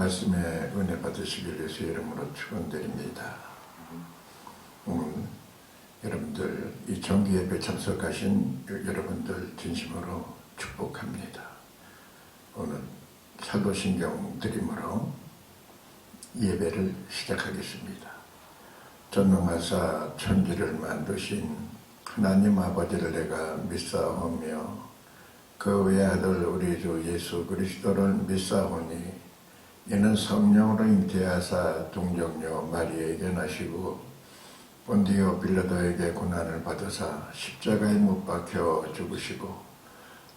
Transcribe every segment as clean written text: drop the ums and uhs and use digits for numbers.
말씀에 은혜 받으시길 예수 이름으로 축원드립니다. 오늘 여러분들 이 정기예배 참석하신 여러분들 진심으로 축복합니다. 오늘 사도신경 드림으로 예배를 시작하겠습니다. 전능하사 천지를 만드신 하나님 아버지를 내가 믿사오며 그 외아들 우리 주 예수 그리스도를 믿사오니 이는 성령으로 잉태하사 동정녀 마리에게 나시고 본디오 빌라도에게 고난을 받으사 십자가에 못 박혀 죽으시고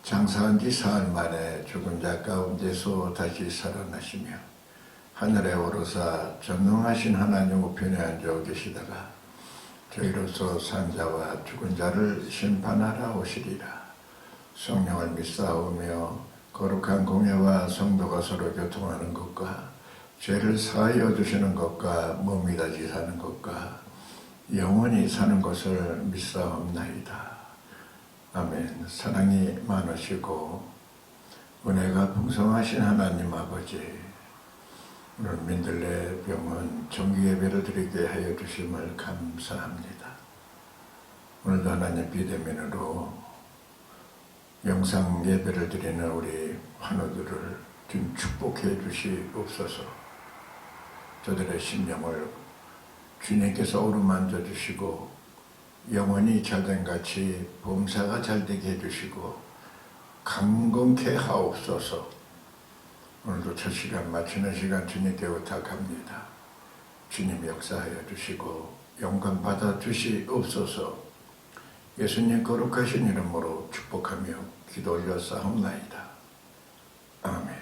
장사한 지 사흘 만에 죽은 자 가운데서 다시 살아나시며 하늘에 오르사 전능하신 하나님 우편에 앉아 계시다가 저희로서 산 자와 죽은 자를 심판하러 오시리라. 성령을 믿사오며 거룩한 공예와 성도가 서로 교통하는 것과 죄를 사하여 주시는 것과 몸이 다시 사는 것과 영원히 사는 것을 믿사옵나이다. 아멘. 사랑이 많으시고 은혜가 풍성하신 하나님 아버지, 오늘 민들레 병원 정기예배를 드리게 하여 주심을 감사합니다. 오늘도 하나님 비대면으로 영상 예배를 드리는 우리 환우들을 좀 축복해 주시옵소서. 저들의 심령을 주님께서 어루만져 주시고 영원히 잘된 같이 범사가 잘되게 해주시고 강건케 하옵소서. 오늘도 첫 시간 마치는 시간 주님께 부탁합니다. 주님 역사하여 주시고 영광 받아 주시옵소서. 예수님 거룩하신 이름으로 축복하며 기도 올려싸움나이다. 아멘.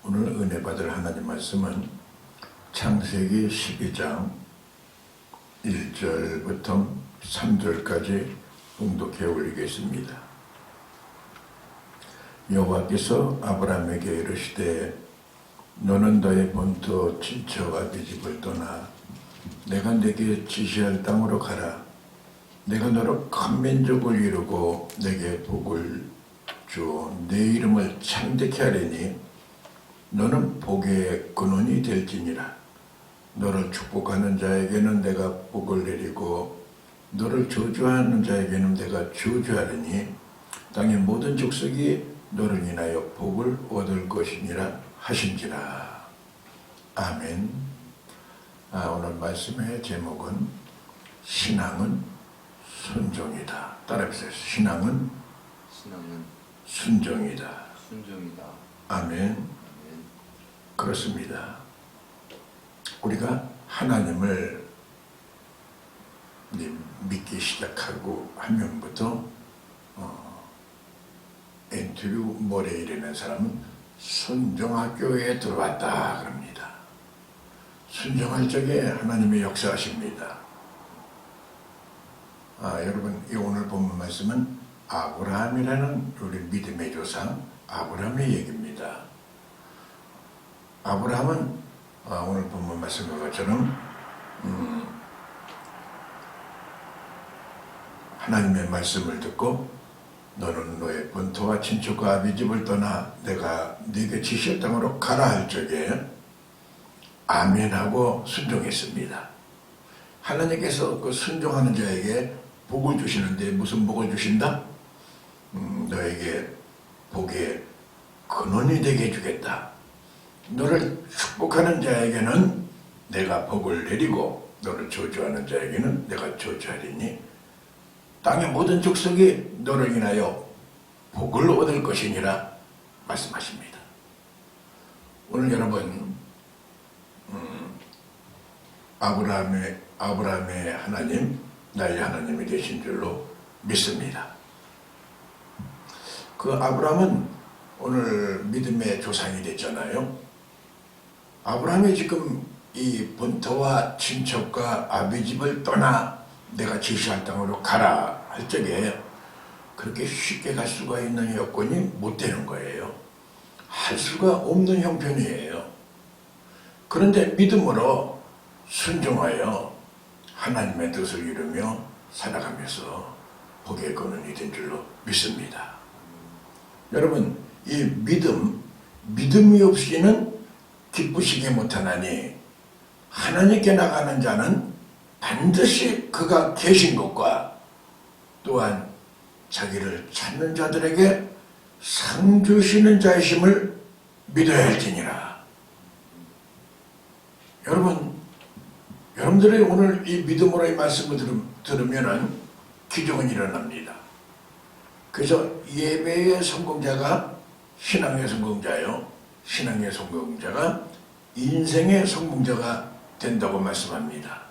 오늘 은혜 받을 하나님 말씀은 창세기 12장 1절부터 3절까지 봉독해 올리겠습니다. 여호와께서 아브라함에게 이르시되 너는 너의 본토 친척 아비 집을 떠나 내가 네게 지시할 땅으로 가라. 내가 너로 큰 민족을 이루고 내게 복을 주어 내 이름을 창대케 하리니 너는 복의 근원이 될지니라. 너를 축복하는 자에게는 내가 복을 내리고 너를 저주하는 자에게는 내가 저주하리니 땅의 모든 족속이 너를 인하여 복을 얻을 것이니라 하신지라. 아멘. 오늘 말씀의 제목은 신앙은 순종이다. 따라해보세요. 신앙은 순종이다. 아멘. 그렇습니다. 우리가 하나님을 믿기 시작하고 한 명부터 앤드류 모레이라는 사람은 순종학교에 들어왔다 그럽니다. 순종할 적에 하나님의 역사하십니다. 여러분, 이 오늘 본문 말씀은 아브라함이라는 우리 믿음의 조상 아브라함의 얘기입니다. 아브라함은 오늘 본문 말씀인 것처럼 하나님의 말씀을 듣고 너는 너의 본토와 친척과 아비 집을 떠나 내가 네게 지시할 땅으로 가라 할 적에 아멘하고 순종했습니다. 하나님께서 그 순종하는 자에게 복을 주시는데 무슨 복을 주신다? 너에게 복의 근원이 되게 해주겠다. 너를 축복하는 자에게는 내가 복을 내리고 너를 저주하는 자에게는 내가 저주하리니 땅의 모든 족속이 너를 인하여 복을 얻을 것이니라 말씀하십니다. 오늘 여러분 아브라함의 하나님, 나의 하나님이 되신 줄로 믿습니다. 그 아브라함은 오늘 믿음의 조상이 됐잖아요. 아브라함이 지금 이 본토와 친척과 아비 집을 떠나 내가 지시할 땅으로 가라 할 적에 그렇게 쉽게 갈 수가 있는 여건이 못 되는 거예요. 할 수가 없는 형편이에요. 그런데 믿음으로 순종하여 하나님의 뜻을 이루며 살아가면서 복의 근원이 된 줄로 믿습니다. 여러분, 이 믿음, 믿음이 없이는 기쁘시게 못하나니 하나님께 나가는 자는 반드시 그가 계신 것과 또한 자기를 찾는 자들에게 상 주시는 자이심을 믿어야 할지니라. 여러분들이 오늘 이 믿음으로 이 말씀을 들으면 기적은 일어납니다. 그래서 예배의 성공자가 신앙의 성공자요, 신앙의 성공자가 인생의 성공자가 된다고 말씀합니다.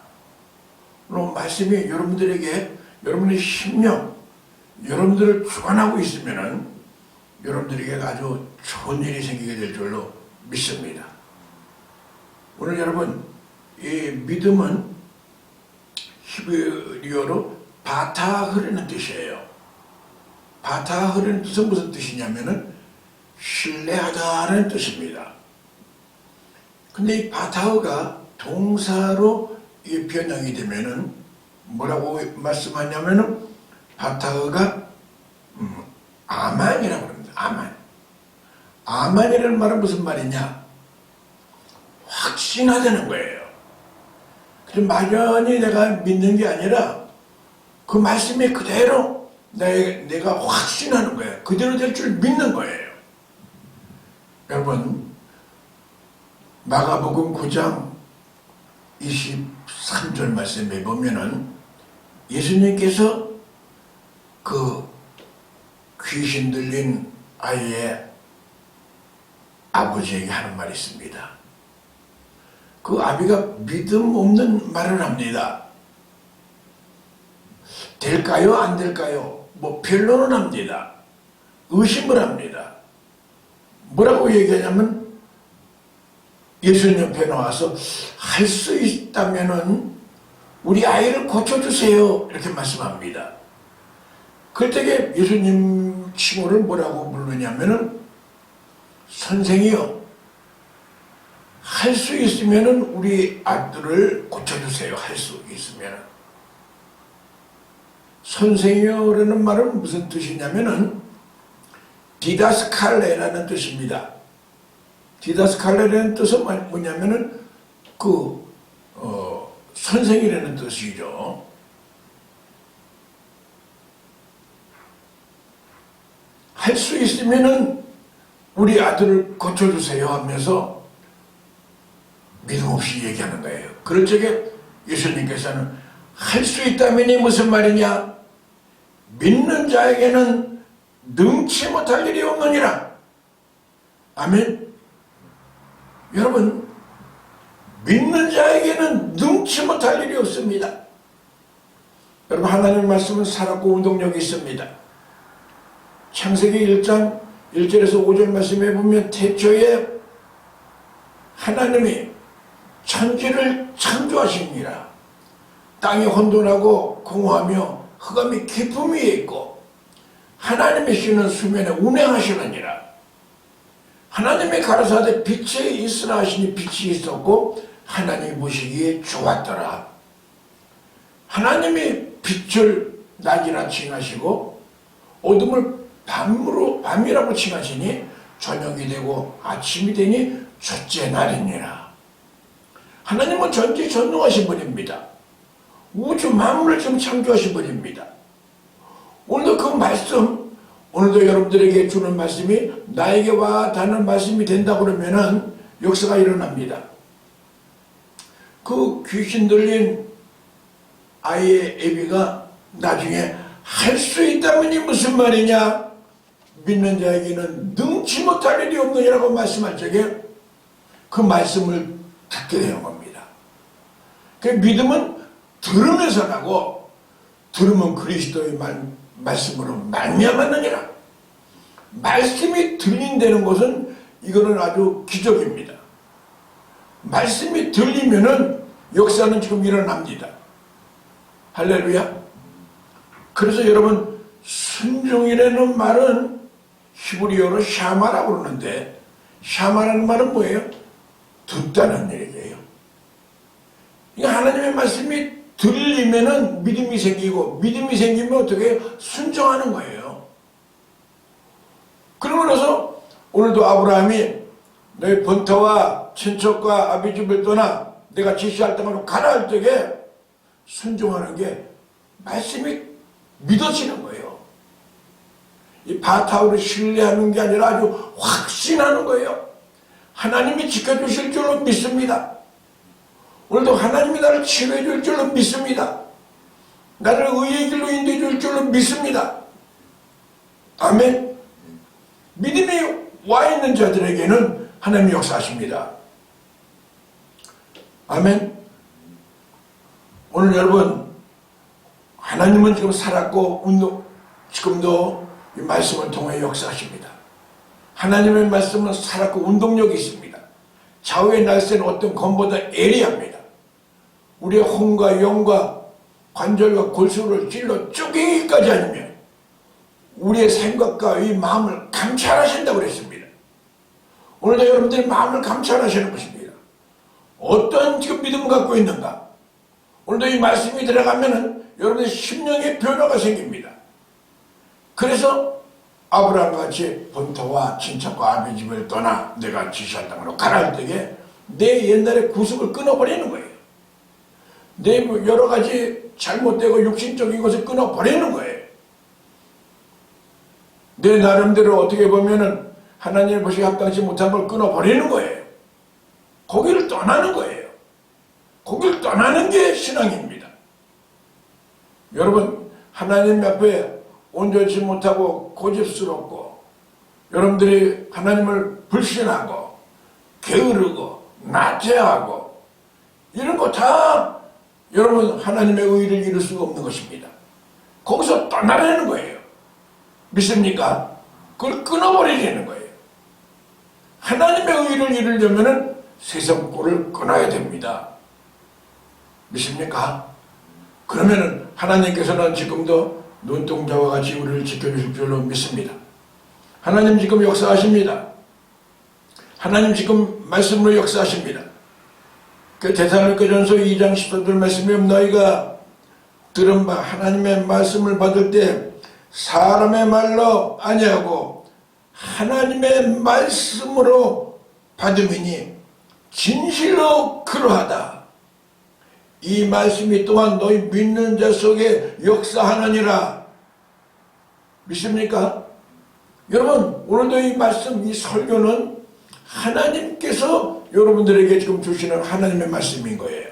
그럼 말씀이 여러분들에게 여러분의 심령, 여러분들을 주관하고 있으면은 여러분들에게 아주 좋은 일이 생기게 될 줄로 믿습니다. 오늘 여러분, 이 믿음은 히브리어로 바타흐라는 뜻이에요. 바타흐라는 뜻은 무슨 뜻이냐면은 신뢰하다라는 뜻입니다. 근데 이 바타흐가 동사로 변형이 되면은 뭐라고 말씀하냐면은 바타흐가 아만이라고 합니다. 아만이라는 말은 무슨 말이냐? 확신하다는 거예요. 그래서 막연히 내가 믿는 게 아니라 그 말씀이 그대로 내가 확신하는 거예요. 그대로 될 줄 믿는 거예요. 여러분, 마가복음 9장 23절 말씀에 보면은 예수님께서 그 귀신 들린 아이의 아버지에게 하는 말이 있습니다. 그 아비가 믿음 없는 말을 합니다. 될까요? 안 될까요? 변론을 합니다. 의심을 합니다. 뭐라고 얘기하냐면 예수님 옆에 나와서 할 수 있다면은 우리 아이를 고쳐주세요. 이렇게 말씀합니다. 그때 예수님 칭호를 뭐라고 부르냐면은 선생이요, 할 수 있으면은 우리 아들을 고쳐주세요. 할 수 있으면은. 선생이요라는 말은 무슨 뜻이냐면은 디다스칼레라는 뜻입니다. 디다스칼레라는 뜻은 뭐냐면은 선생이라는 뜻이죠. 할 수 있으면은 우리 아들을 고쳐주세요 하면서 믿음 없이 얘기하는 거예요. 그럴 적에 예수님께서는 할 수 있다면이 무슨 말이냐? 믿는 자에게는 능치 못할 일이 없느니라. 아멘. 여러분, 믿는 자에게는 능치 못할 일이 없습니다. 여러분, 하나님의 말씀은 살았고 운동력이 있습니다. 창세기 1장 1절에서 5절 말씀에 보면 태초에 하나님이 천지를 창조하시니라. 땅이 혼돈하고 공허하며 흑암이 깊음 위에 있고 하나님의 쉬는 수면에 운행하시느니라. 하나님이 가라사대 빛에 있으라 하시니 빛이 있었고 하나님이 보시기에 좋았더라. 하나님이 빛을 낮이라 칭하시고 어둠을 밤이라고 칭하시니 저녁이 되고 아침이 되니 첫째 날이니라. 하나님은 전지전능하신 분입니다. 우주 만물을 지금 창조하신 분입니다. 오늘도 그 말씀, 오늘도 여러분들에게 주는 말씀이 나에게 와 닿는 말씀이 된다 그러면은 역사가 일어납니다. 그 귀신 들린 아이의 애비가 나중에 할 수 있다면이 무슨 말이냐? 믿는 자에게는 능치 못할 일이 없느니라고 말씀할 적에 그 말씀을 듣게 되는 겁니다. 그 믿음은 들으면서 나고 들으면 그리스도의 말씀으로 말미암았느니라. 말씀이 들린다는 것은 이거는 아주 기적입니다. 말씀이 들리면은 역사는 지금 일어납니다. 할렐루야. 그래서 여러분, 순종이라는 말은 히브리어로 샤마라고 그러는데 샤마라는 말은 뭐예요? 듣다는 얘기예요. 그러니까 하나님의 말씀이 들리면은 믿음이 생기고 믿음이 생기면 어떻게 순종하는 거예요. 그러면서 오늘도 아브라함이 너희 본토와 친척과 아비 집을 떠나 내가 지시할 땅으로 가라 할 때에 순종하는 게 말씀이 믿어지는 거예요. 이 바탕으로 신뢰하는 게 아니라 아주 확신하는 거예요. 하나님이 지켜주실 줄로 믿습니다. 오늘도 하나님이 나를 치료해 줄 줄로 믿습니다. 나를 의의 길로 인도해 줄 줄로 믿습니다. 아멘. 믿음이 와 있는 자들에게는 하나님이 역사하십니다. 아멘. 오늘 여러분, 하나님은 지금 살았고 지금도 이 말씀을 통해 역사하십니다. 하나님의 말씀은 살았고 운동력이 있습니다. 좌우의 날새는 어떤 검보다 예리합니다. 우리의 혼과 영과 관절과 골수를 찔러 쪼개기까지 아니면 우리의 생각과 이 마음을 감찰하신다고 그랬습니다. 오늘도 여러분들이 마음을 감찰하시는 것입니다. 어떤 지금 믿음을 갖고 있는가? 오늘도 이 말씀이 들어가면은 여러분의 심령의 변화가 생깁니다. 그래서 아브라함과 같이 본토와 친척과 아비 집을 떠나 내가 지시한 땅으로 가라 할 때에 내 옛날의 구습을 끊어버리는 거예요. 내 여러 가지 잘못되고 육신적인 것을 끊어버리는 거예요. 내 나름대로 어떻게 보면은 하나님을 보시기 합당치 못한 걸 끊어버리는 거예요. 거기를 떠나는 거예요. 거기를 떠나는 게 신앙입니다. 여러분, 하나님 앞에 온전치 못하고 고집스럽고 여러분들이 하나님을 불신하고 게으르고 나태하고 이런 거 다 여러분 하나님의 의를 이룰 수가 없는 것입니다. 거기서 떠나라는 거예요. 믿습니까? 그걸 끊어버리려는 거예요. 하나님의 의를 이루려면 세상 꼴을 끊어야 됩니다. 믿습니까? 그러면은 하나님께서는 지금도 눈동자와 같이 우리를 지켜주실 줄로 믿습니다. 하나님 지금 역사하십니다. 하나님 지금 말씀으로 역사하십니다. 그 데살로니가전서 2장 14절 말씀이 너희가 들은 바 하나님의 말씀을 받을 때 사람의 말로 아니하고 하나님의 말씀으로 받음이니 진실로 그러하다. 이 말씀이 또한 너희 믿는 자 속에 역사하느니라. 믿습니까? 여러분, 오늘도 이 말씀, 이 설교는 하나님께서 여러분들에게 지금 주시는 하나님의 말씀인 거예요.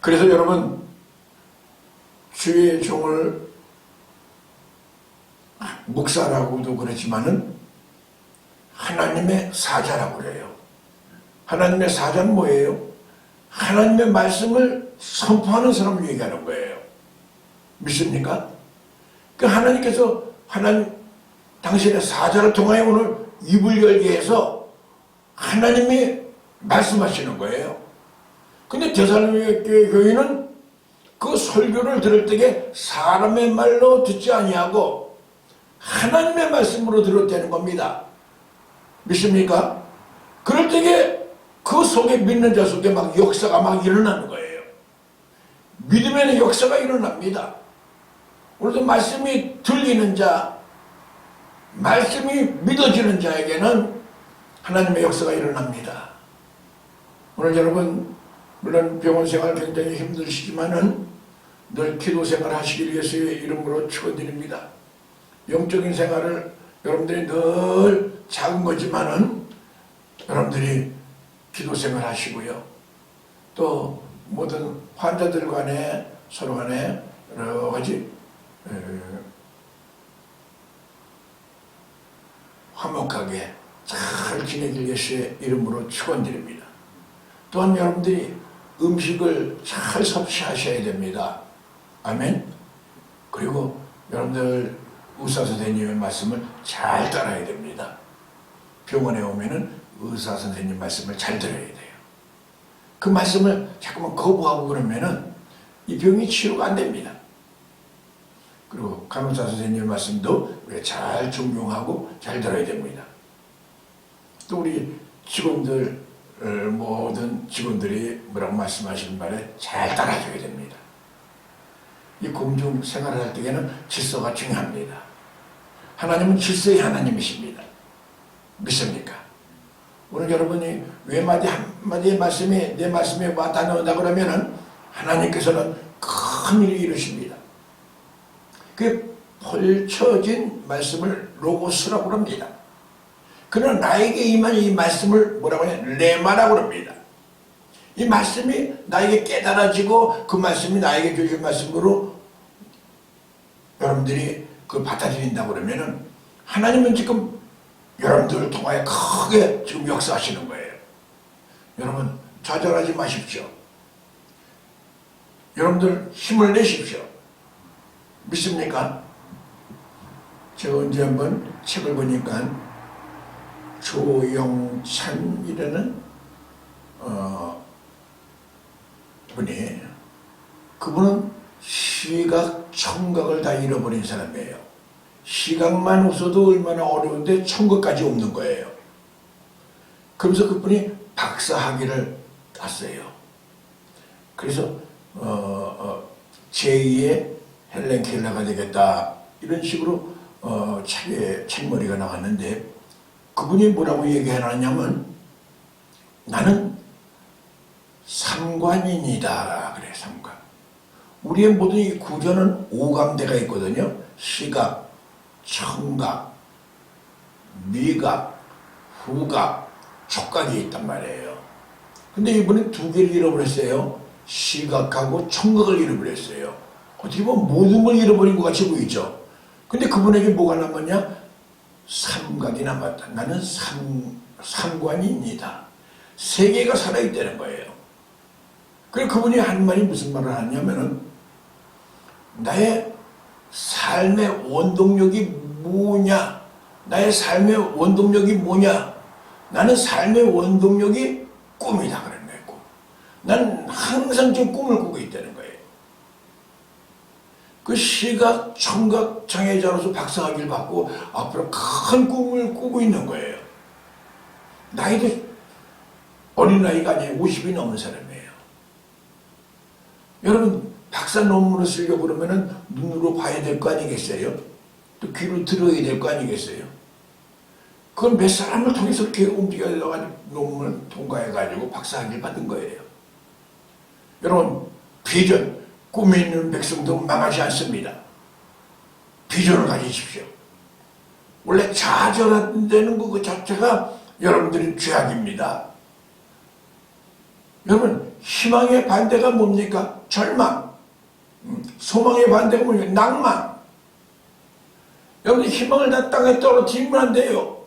그래서 여러분, 주의 종을 목사라고도 그렇지만은 하나님의 사자라고 그래요. 하나님의 사자는 뭐예요? 하나님의 말씀을 선포하는 사람을 얘기하는 거예요. 믿습니까? 그 하나님께서 당신의 사자를 통하여 오늘 입을 열게 해서 하나님이 말씀하시는 거예요. 근데 데살로니가 교회는 그 설교를 들을 때에 사람의 말로 듣지 아니하고 하나님의 말씀으로 들었다는 겁니다. 믿습니까? 그럴 때에 그 속에 믿는 자 속에 막 역사가 막 일어나는 거예요. 믿음에는 역사가 일어납니다. 오늘도 말씀이 들리는 자, 말씀이 믿어지는 자에게는 하나님의 역사가 일어납니다. 오늘 여러분, 물론 병원 생활 굉장히 힘드시지만은 늘 기도 생활 하시기 위해서의 이름으로 축원드립니다. 영적인 생활을 여러분들이 늘 작은 거지만은 여러분들이 기도 생활 하시고요. 또 모든 환자들 간에 서로 간에 여러 가지 화목하게 잘 지내길 예수의 이름으로 축원드립니다. 또한 여러분들이 음식을 잘 섭취하셔야 됩니다. 아멘. 그리고 여러분들 의사 선생님의 말씀을 잘 따라야 됩니다. 병원에 오면은 의사 선생님 말씀을 잘 들어야 돼요. 그 말씀을 자꾸만 거부하고 그러면은 이 병이 치료가 안 됩니다. 그리고 간호사 선생님의 말씀도 우리가 잘 존경하고 잘 들어야 됩니다. 또 우리 직원들, 모든 직원들이 뭐라고 말씀하시는 말에 잘 따라줘야 됩니다. 이 공중 생활을 할 때에는 질서가 중요합니다. 하나님은 질서의 하나님이십니다. 믿습니까? 오늘 여러분이 외마디 한마디의 말씀이 내 말씀에 와 닿는다 그러면은 하나님께서는 큰 일을 이루십니다. 그 펼쳐진 말씀을 로고스라고 합니다. 그러나 나에게 임한 이 말씀을 뭐라고 해요? 레마라고 합니다. 이 말씀이 나에게 깨달아지고 그 말씀이 나에게 주신 말씀으로 여러분들이 그걸 받아들인다고 그러면은 하나님은 지금 여러분들을 통하여 크게 지금 역사하시는 거예요. 여러분 좌절하지 마십시오. 여러분들 힘을 내십시오. 믿습니까? 제가 언제 한번 책을 보니까 조영찬이라는 분이, 그분은 시각, 청각을 다 잃어버린 사람이에요. 시각만 없어도 얼마나 어려운데 청각까지 없는 거예요. 그러면서 그분이 박사학위를 땄어요. 그래서 제2의 헬렌 켈러가 되겠다 이런 식으로 책에 책머리가 나왔는데, 그분이 뭐라고 얘기해놨냐면 나는 삼관인이다 그래. 삼관. 우리의 모든 이 구조는 오감대가 있거든요. 시각, 청각, 미각, 후각, 촉각이 있단 말이에요. 근데 이분은 두 개를 잃어버렸어요. 시각하고 청각을 잃어버렸어요. 어떻게 보면 모든 걸 잃어버린 것 같이 보이죠. 근데 그분에게 뭐가 남았냐? 삼각이 남았다. 나는 삼관입니다. 세 개가 살아있다는 거예요. 그래서 그분이 한 말이 무슨 말을 하냐면은 나의 삶의 원동력이 뭐냐? 나의 삶의 원동력이 뭐냐? 나는 삶의 원동력이 꿈이다 그런 거예요. 꿈. 나는 항상 지금 꿈을 꾸고 있다는 거예요. 그 시각, 청각 장애자로서 박사학위를 받고 앞으로 큰 꿈을 꾸고 있는 거예요. 나이도 어린 나이가 아니에요. 50이 넘은 사람이에요. 여러분 박사 논문을 쓰려고 그러면은 눈으로 봐야 될 거 아니겠어요? 또 귀로 들어야 될 거 아니겠어요? 그건 몇 사람을 통해서 이렇게 움직여가지고 논문을 통과해가지고 박사학위를 받은 거예요. 여러분 비전, 꿈이 있는 백성도 망하지 않습니다. 비전을 가지십시오. 원래 좌절한다는 그 자체가 여러분들이 죄악입니다. 여러분 희망의 반대가 뭡니까? 절망. 소망의 반대가 뭐냐? 낭만. 여러분들 희망을 다 땅에 떨어뜨리면 안 돼요.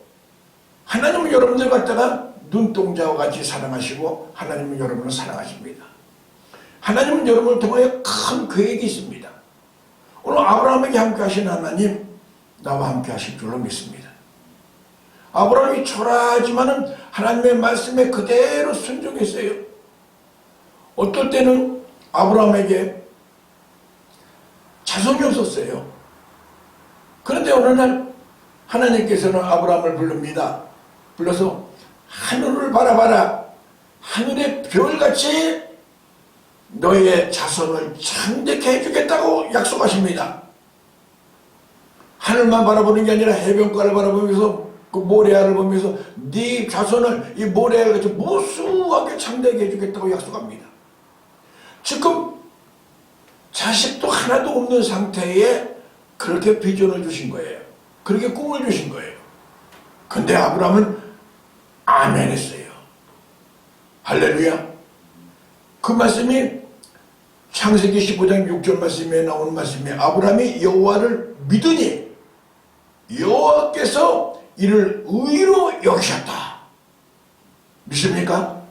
하나님은 여러분들 갖다가 눈동자와 같이 사랑하시고 하나님은 여러분을 사랑하십니다. 하나님은 여러분을 통하여 큰 계획이 있습니다. 오늘 아브라함에게 함께 하신 하나님 나와 함께 하실 줄로 믿습니다. 아브라함이 초라하지만은 하나님의 말씀에 그대로 순종했어요. 어떨 때는 아브라함에게 자손이 없었어요. 그런데 어느 날 하나님께서는 아브라함을 부릅니다. 불러서 하늘을 바라봐라. 하늘의 별같이 너의 자손을 창대케 해주겠다고 약속하십니다. 하늘만 바라보는 게 아니라 해변가를 바라보면서 그 모래알을 보면서 네 자손을 이 모래알같이 무수하게 창대하게 해주겠다고 약속합니다. 지금 자식도 하나도 없는 상태에 그렇게 비전을 주신 거예요. 그렇게 꿈을 주신 거예요. 근데 아브라함은 아멘 했어요. 할렐루야. 그 말씀이 창세기 15장 6절 말씀에 나오는 말씀이 아브라함이 여호와를 믿으니 여호와께서 이를 의로 여기셨다. 믿습니까?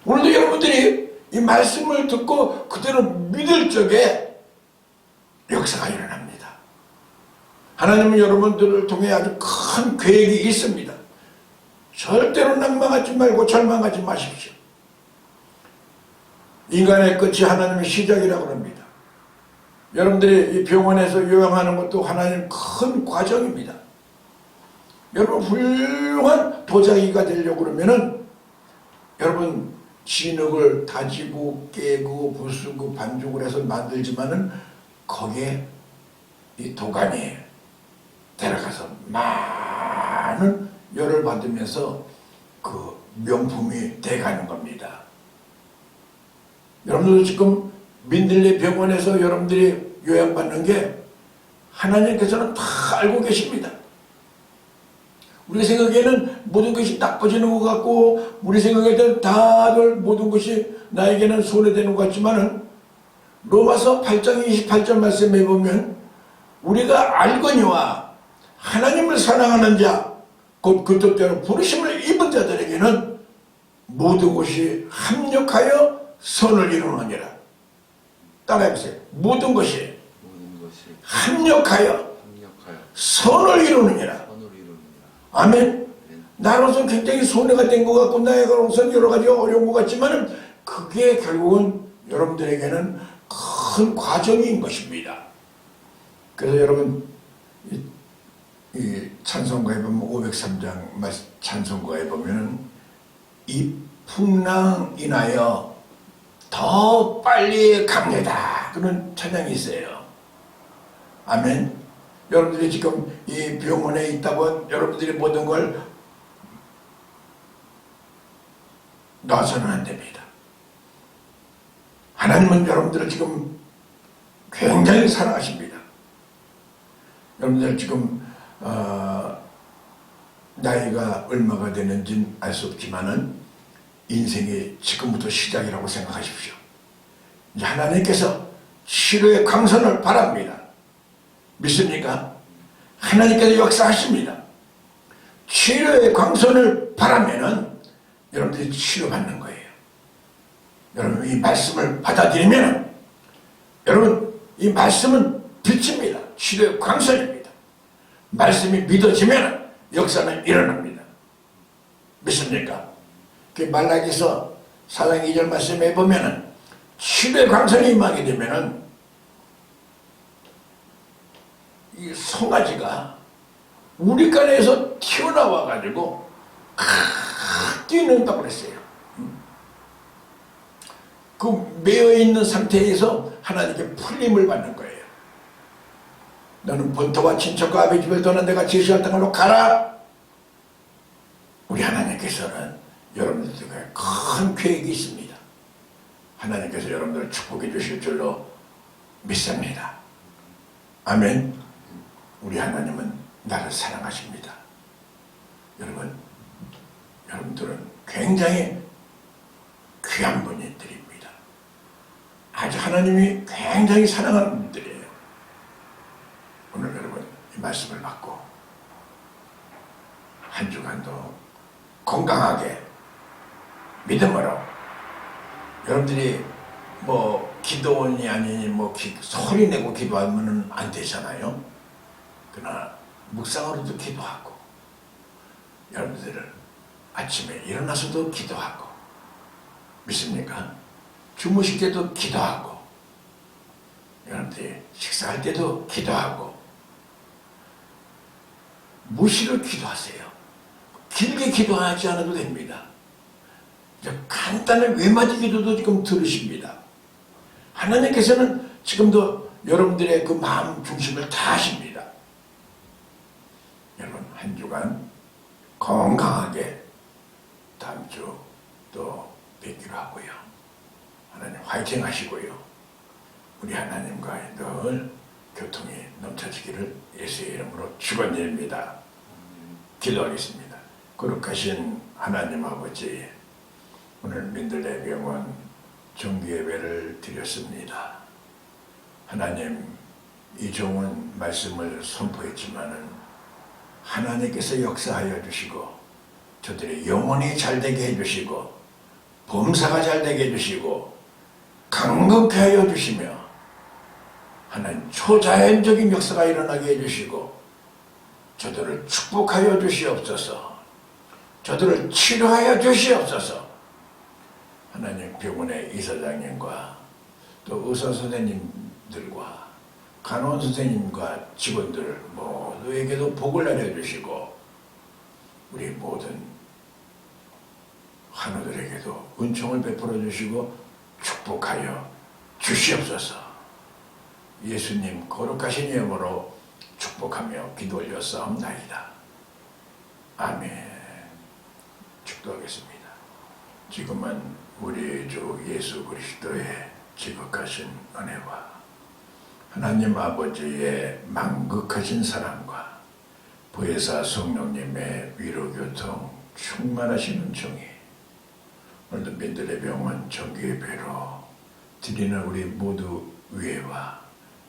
오늘도 여러분들이 이 말씀을 듣고 그대로 믿을 적에 역사가 일어납니다. 하나님은 여러분들을 통해 아주 큰 계획이 있습니다. 절대로 낭망하지 말고 절망하지 마십시오. 인간의 끝이 하나님의 시작이라고 합니다. 여러분들이 이 병원에서 요양하는 것도 하나님 큰 과정입니다. 여러분 훌륭한 도자기가 되려고 그러면은 여러분 진흙을 다지고 깨고 부수고 반죽을 해서 만들지만은 거기에 이 도가니에 들어가서 많은 열을 받으면서 그 명품이 돼가는 겁니다. 여러분들 지금 민들레 병원에서 여러분들이 요양받는 게 하나님께서는 다 알고 계십니다. 우리 생각에는 모든 것이 나빠지는 것 같고 우리 생각에는 다들 모든 것이 나에게는 손해되는 것 같지만은 로마서 8장 28절 말씀에 보면 우리가 알거니와 하나님을 사랑하는 자 곧 그 뜻대로 부르심을 입은 자들에게는 모든 것이 합력하여 선을 이루느니라. 따라해보세요. 모든 것이 합력하여 선을 이루느니라. 아멘. 나로서는 굉장히 손해가 된 것 같고 나에게로서는 여러 가지 어려운 것 같지만 그게 결국은 여러분들에게는 큰 과정인 것입니다. 그래서 여러분 이 찬송가에 보면 503장 찬송가에 보면 이 풍랑 인하여 더 빨리 갑니다. 그런 찬양이 있어요. 아멘. 여러분들이 지금 이 병원에 있다고 여러분들이 모든 걸 놔서는 안 됩니다. 하나님은 여러분들을 지금 굉장히 사랑하십니다. 여러분들 지금 나이가 얼마가 되는지는 알 수 없지만은 인생이 지금부터 시작이라고 생각하십시오. 이제 하나님께서 치료의 광선을 바랍니다. 믿습니까? 하나님께서 역사하십니다. 치료의 광선을 바라면은 여러분들이 치료받는 거예요. 여러분 이 말씀을 받아들이면 여러분 이 말씀은 빛입니다. 치료의 광선입니다. 말씀이 믿어지면 역사는 일어납니다. 믿습니까? 그 말라기서 4장 2절 말씀에 보면은 치료의 광선이 임하게 되면은 이 송아지가 우리간에서 튀어나와 가지고 뛰는다고 그랬어요. 그 매여 있는 상태에서 하나님께 풀림을 받는 거예요. 너는 본토와 친척과 아버지 집을 떠나 내가 제시할 땅으로 가라. 우리 하나님께서는 여러분들에게 큰 계획이 있습니다. 하나님께서 여러분들을 축복해 주실 줄로 믿습니다. 아멘. 우리 하나님은 나를 사랑하십니다. 여러분들은 굉장히 귀한 분들입니다. 아주 하나님이 굉장히 사랑하는 분들이에요. 오늘 여러분 이 말씀을 받고 한 주간도 건강하게 믿음으로 여러분들이 뭐 기도원이 아니니 뭐 소리 내고 기도하면 안 되잖아요. 그러나 묵상으로도 기도하고 여러분들은 아침에 일어나서도 기도하고 믿습니까? 주무실 때도 기도하고 여러분들이 식사할 때도 기도하고 무시로 기도하세요. 길게 기도하지 않아도 됩니다. 간단한 외마디 기도도 지금 들으십니다. 하나님께서는 지금도 여러분들의 그 마음 중심을 다 아십니다. 여러분 한 주간 건강하게 다음 주 또 뵙기로 하고요. 하나님 화이팅 하시고요. 우리 하나님과 늘 교통이 넘쳐지기를 예수의 이름으로 축원드립니다. 기도하겠습니다. 거룩하신 하나님 아버지, 오늘 민들레 병원 정기예배를 드렸습니다. 하나님, 이 종은 말씀을 선포했지만은 하나님께서 역사하여 주시고 저들의 영혼이 잘되게 해주시고 범사가 잘되게 해주시고 강건케 하여 주시며 하나님 초자연적인 역사가 일어나게 해주시고 저들을 축복하여 주시옵소서. 저들을 치료하여 주시옵소서. 하나님 병원의 이사장님과 또 의사 선생님들과 간호원 선생님과 직원들 모두에게도 복을 내려주시고 우리 모든 환우들에게도 은총을 베풀어 주시고 축복하여 주시옵소서. 예수님 거룩하신 이름으로 축복하며 기도 올렸사옵나이다. 아멘. 기도하겠습니다. 지금은 우리 주 예수 그리스도의 지극하신 은혜와 하나님 아버지의 만극하신 사랑과 부회사 성령님의 위로교통 충만하시는 정의, 오늘도 민들레병원 정기예배로 드리는 우리 모두 위에와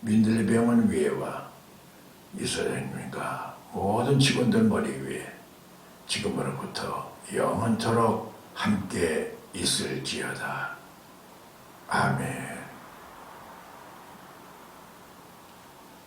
민들레병원 위에와 이스라엘민과 모든 직원들 머리 위에 지금으로부터 영원토록 함께 있을지어다. 아멘.